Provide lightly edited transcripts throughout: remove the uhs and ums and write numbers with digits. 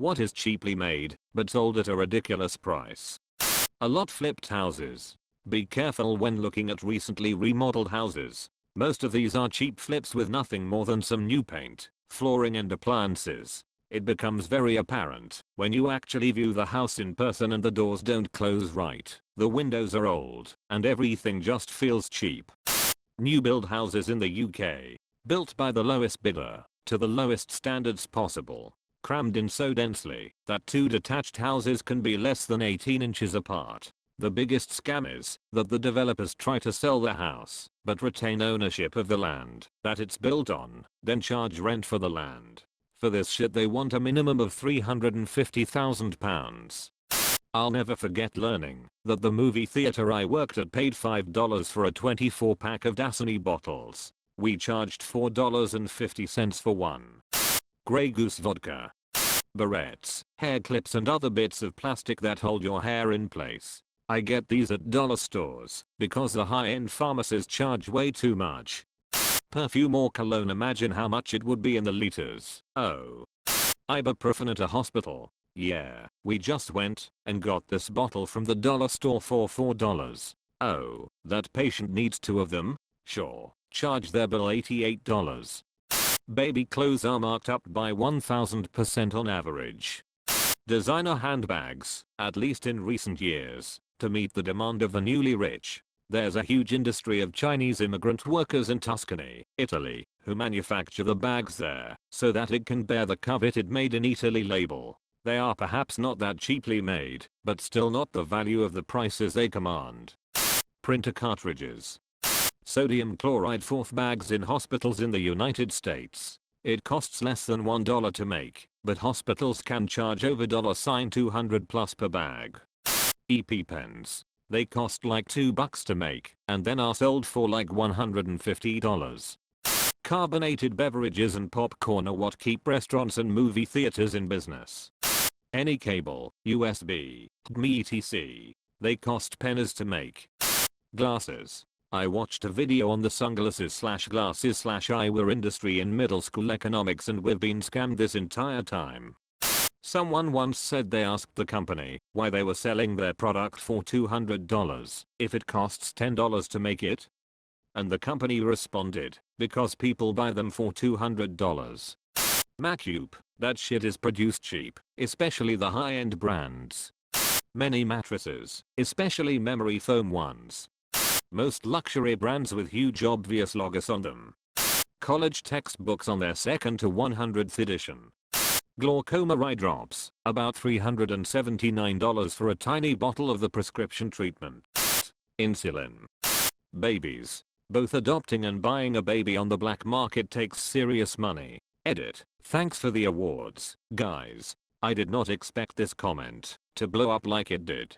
What is cheaply made, but sold at a ridiculous price? A lot flipped houses. Be careful when looking at recently remodeled houses. Most of these are cheap flips with nothing more than some new paint, flooring and appliances. It becomes very apparent when you actually view the house in person and the doors don't close right, the windows are old, and everything just feels cheap. New build houses in the UK. Built by the lowest bidder, to the lowest standards possible. Crammed in so densely that two detached houses can be less than 18 inches apart. The biggest scam is that the developers try to sell the house, but retain ownership of the land that it's built on, then charge rent for the land. For this shit they want a minimum of £350,000. I'll never forget learning that the movie theater I worked at paid $5 for a 24 pack of Dasani bottles. We charged $4.50 for one. Grey Goose vodka. Barrettes, hair clips and other bits of plastic that hold your hair in place. I get these at dollar stores because the high-end pharmacies charge way too much. Perfume or cologne, imagine how much it would be in the liters. Oh. Ibuprofen at a hospital. Yeah, we just went and got this bottle from the dollar store for $4. Oh, that patient needs 2 of them? Sure, charge their bill $88. Baby clothes are marked up by 1000% on average. Designer handbags, at least in recent years, to meet the demand of the newly rich. There's a huge industry of Chinese immigrant workers in Tuscany, Italy, who manufacture the bags there so that it can bear the coveted Made in Italy label. They are perhaps not that cheaply made, but still not the value of the prices they command. Printer cartridges. Sodium chloride fourth bags in hospitals in the United States. It costs less than $1 to make, but hospitals can charge over $200 plus per bag. EP pens. They cost like $2 to make and then are sold for like $150. Carbonated beverages and popcorn are what keep restaurants and movie theaters in business. Any cable, USB, HDMI etc. They cost pennies to make. Glasses. I watched a video on the sunglasses/glasses/eyewear industry in middle school economics and we've been scammed this entire time. Someone once said they asked the company why they were selling their product for $200 if it costs $10 to make it. And the company responded, because people buy them for $200. Macupe, that shit is produced cheap, especially the high-end brands. Many mattresses, especially memory foam ones. Most luxury brands with huge obvious logos on them. College textbooks on their 2nd to 100th edition. Glaucoma eye drops, about $379 for a tiny bottle of the prescription treatment. Insulin. Babies. Both adopting and buying a baby on the black market takes serious money. Edit. Thanks for the awards, guys. I did not expect this comment to blow up like it did.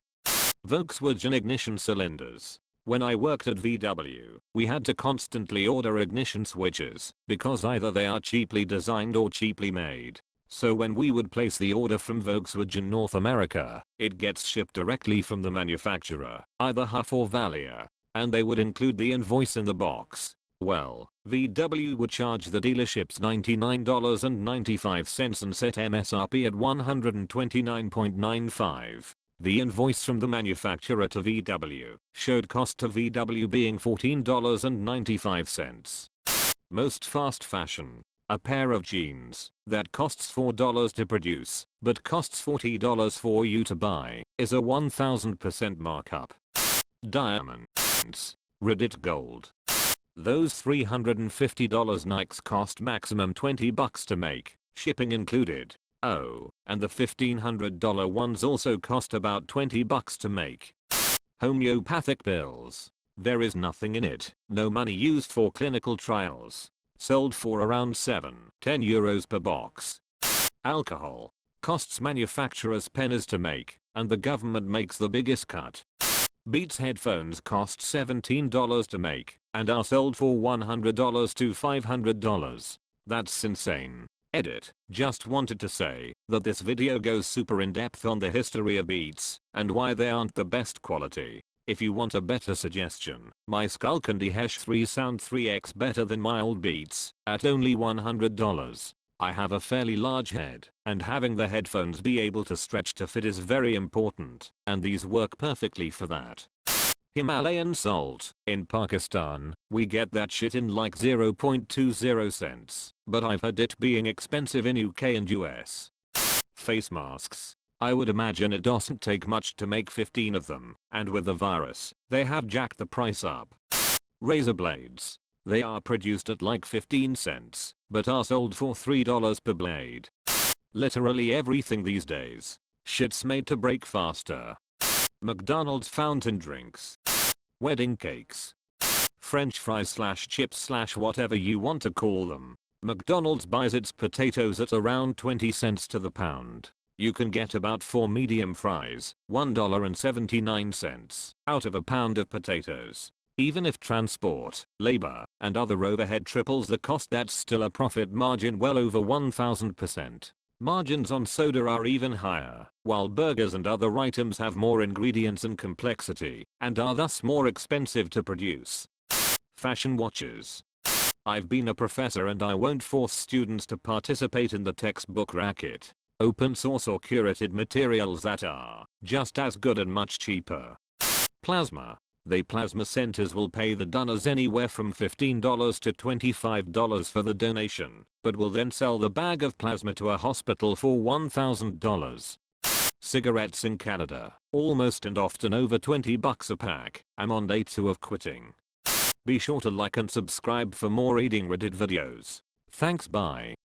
Volkswagen ignition cylinders. When I worked at VW, we had to constantly order ignition switches because either they are cheaply designed or cheaply made. So when we would place the order from Volkswagen North America, it gets shipped directly from the manufacturer, either Huff or Valia, and they would include the invoice in the box. Well, VW would charge the dealerships $99.95 and set MSRP at $129.95. The invoice from the manufacturer to VW showed cost to VW being $14.95. Most fast fashion. A pair of jeans that costs $4 to produce but costs $40 for you to buy is a 1000% markup. Diamonds. Reddit gold. Those $350 Nikes cost maximum $20 to make, shipping included. Oh, and the $1,500 ones also cost about $20 to make. Homeopathic pills. There is nothing in it, no money used for clinical trials. Sold for around 7-10 euros per box. Alcohol. Costs manufacturers pennies to make, and the government makes the biggest cut. Beats headphones cost $17 to make, and are sold for $100 to $500. That's insane. Edit. Just wanted to say that this video goes super in depth on the history of Beats, and why they aren't the best quality. If you want a better suggestion, my Skull Candy Hesh 3 sound 3x better than my old Beats, at only $100. I have a fairly large head, and having the headphones be able to stretch to fit is very important, and these work perfectly for that. Himalayan salt. In Pakistan, we get that shit in like 0.20 cents, but I've heard it being expensive in UK and US. Face masks. I would imagine it doesn't take much to make 15 of them, and with the virus, they have jacked the price up. Razor blades. They are produced at like 15 cents, but are sold for $3 per blade. Literally everything these days. Shit's made to break faster. McDonald's fountain drinks. Wedding cakes. French fries slash chips slash whatever you want to call them. McDonald's buys its potatoes at around 20 cents to the pound. You can get about 4 medium fries, $1.79 out of a pound of potatoes. Even if transport, labor, and other overhead triples the cost, that's still a profit margin well over 1000%. Margins on soda are even higher, while burgers and other items have more ingredients and complexity, and are thus more expensive to produce. Fashion watches. I've been a professor and I won't force students to participate in the textbook racket. Open source or curated materials that are just as good and much cheaper. Plasma. They plasma centers will pay the donors anywhere from $15 to $25 for the donation, but will then sell the bag of plasma to a hospital for $1,000. Cigarettes in Canada, almost and often over $20 a pack. I'm on day 2 of quitting. Be sure to like and subscribe for more reading Reddit videos. Thanks, bye.